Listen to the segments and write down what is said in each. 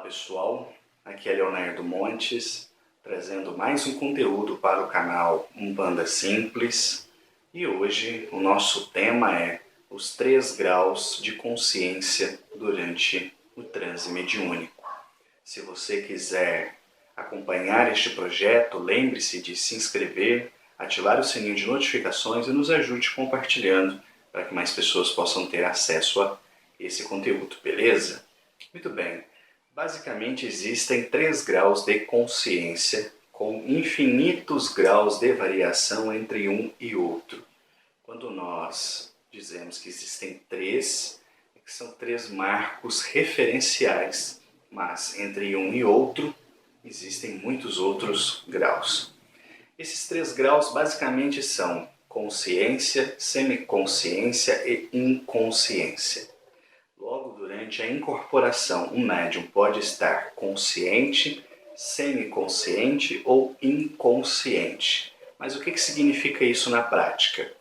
Pessoal, aqui é Leonardo Montes, trazendo mais um conteúdo para o canal Umbanda Simples. E hoje o nosso tema é os 3 graus de consciência durante o transe mediúnico. Se você quiser acompanhar este projeto, lembre-se de se inscrever, ativar o sininho de notificações e nos ajude compartilhando para que mais pessoas possam ter acesso a esse conteúdo, beleza? Muito bem. Basicamente existem 3 graus de consciência, com infinitos graus de variação entre um e outro. Quando nós dizemos que existem 3, é que são 3 marcos referenciais, mas entre um e outro existem muitos outros graus. Esses 3 graus basicamente são consciência, semiconsciência e inconsciência. Logo, durante a incorporação, um médium pode estar consciente, semiconsciente ou inconsciente. Mas o que significa isso na prática?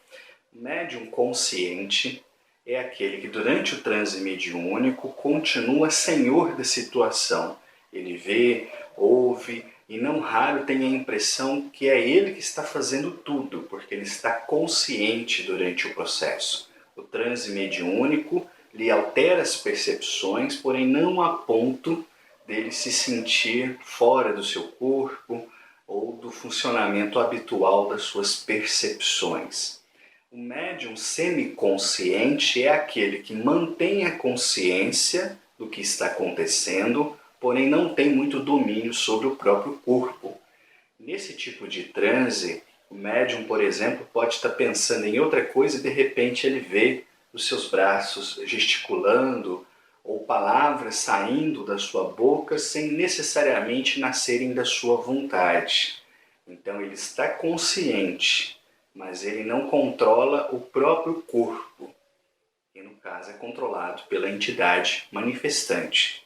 O médium consciente é aquele que, durante o transe mediúnico, continua senhor da situação. Ele vê, ouve e, não raro, tem a impressão que é ele que está fazendo tudo, porque ele está consciente durante o processo. O transe mediúnico lhe altera as percepções, porém não a ponto dele se sentir fora do seu corpo ou do funcionamento habitual das suas percepções. O médium semiconsciente é aquele que mantém a consciência do que está acontecendo, porém não tem muito domínio sobre o próprio corpo. Nesse tipo de transe, o médium, por exemplo, pode estar pensando em outra coisa e de repente ele vê os seus braços gesticulando ou palavras saindo da sua boca sem necessariamente nascerem da sua vontade. Então ele está consciente, mas ele não controla o próprio corpo, que no caso é controlado pela entidade manifestante.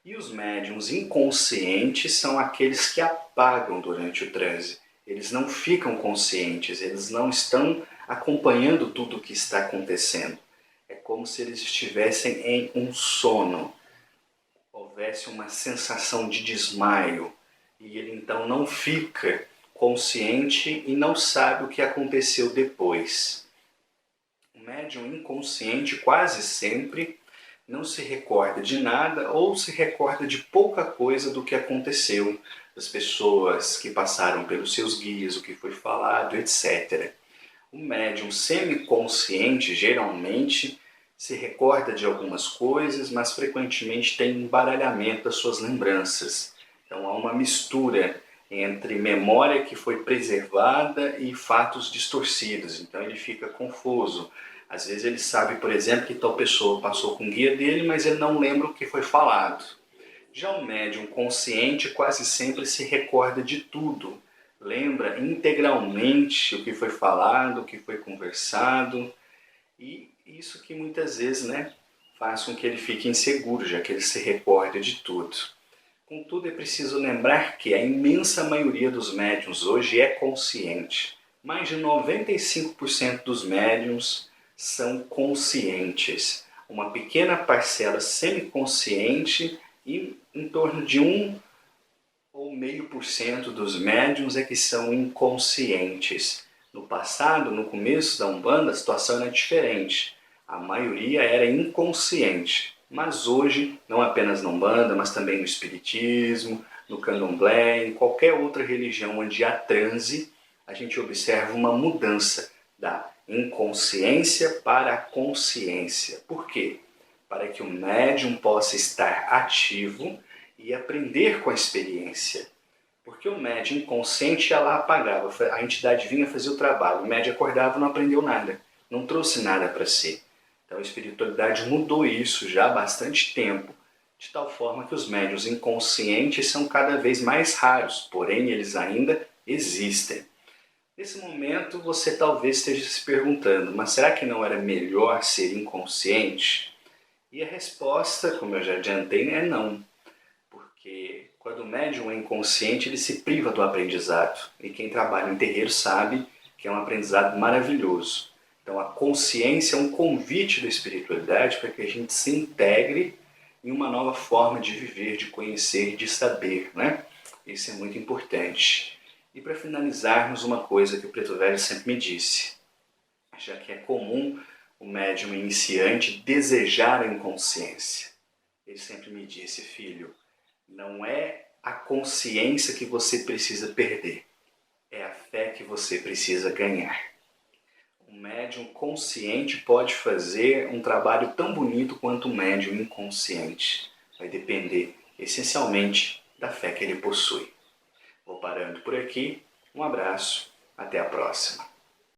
E os médiuns inconscientes são aqueles que apagam durante o transe. Eles não ficam conscientes, eles não estão acompanhando tudo o que está acontecendo. É como se eles estivessem em um sono. Houvesse uma sensação de desmaio. E ele então não fica consciente e não sabe o que aconteceu depois. O médium inconsciente quase sempre não se recorda de nada ou se recorda de pouca coisa do que aconteceu, das pessoas que passaram pelos seus guias, o que foi falado, etc. O médium semiconsciente geralmente se recorda de algumas coisas, mas frequentemente tem um embaralhamento das suas lembranças. Então há uma mistura entre memória que foi preservada e fatos distorcidos. Então ele fica confuso. Às vezes ele sabe, por exemplo, que tal pessoa passou com o guia dele, mas ele não lembra o que foi falado. Já o médium consciente quase sempre se recorda de tudo. Lembra integralmente o que foi falado, o que foi conversado, e isso que muitas vezes faz com que ele fique inseguro, já que ele se recorda de tudo. Contudo, é preciso lembrar que a imensa maioria dos médiuns hoje é consciente. Mais de 95% dos médiuns são conscientes. Uma pequena parcela semiconsciente e em torno de 1 ou 0,5% dos médiuns é que são inconscientes. No passado, no começo da Umbanda, a situação era diferente. A maioria era inconsciente. Mas hoje, não apenas na Umbanda, mas também no Espiritismo, no Candomblé, em qualquer outra religião onde há transe, a gente observa uma mudança da inconsciência para a consciência. Por quê? Para que o médium possa estar ativo e aprender com a experiência. Porque o médium inconsciente ia lá, apagava, a entidade vinha fazer o trabalho, o médium acordava e não aprendeu nada, não trouxe nada para si. Então a espiritualidade mudou isso já há bastante tempo, de tal forma que os médiuns inconscientes são cada vez mais raros, porém eles ainda existem. Nesse momento você talvez esteja se perguntando, mas será que não era melhor ser inconsciente? E a resposta, como eu já adiantei, é não. Porque quando o médium é inconsciente, ele se priva do aprendizado. E quem trabalha em terreiro sabe que é um aprendizado maravilhoso. Então a consciência é um convite da espiritualidade para que a gente se integre em uma nova forma de viver, de conhecer, de saber, né? Isso é muito importante. E para finalizarmos, uma coisa que o Preto Velho sempre me disse, já que é comum o médium iniciante desejar a inconsciência. Ele sempre me disse, filho, não é a consciência que você precisa perder, é a fé que você precisa ganhar. Um médium consciente pode fazer um trabalho tão bonito quanto um médium inconsciente. Vai depender, essencialmente, da fé que ele possui. Vou parando por aqui. Um abraço. Até a próxima.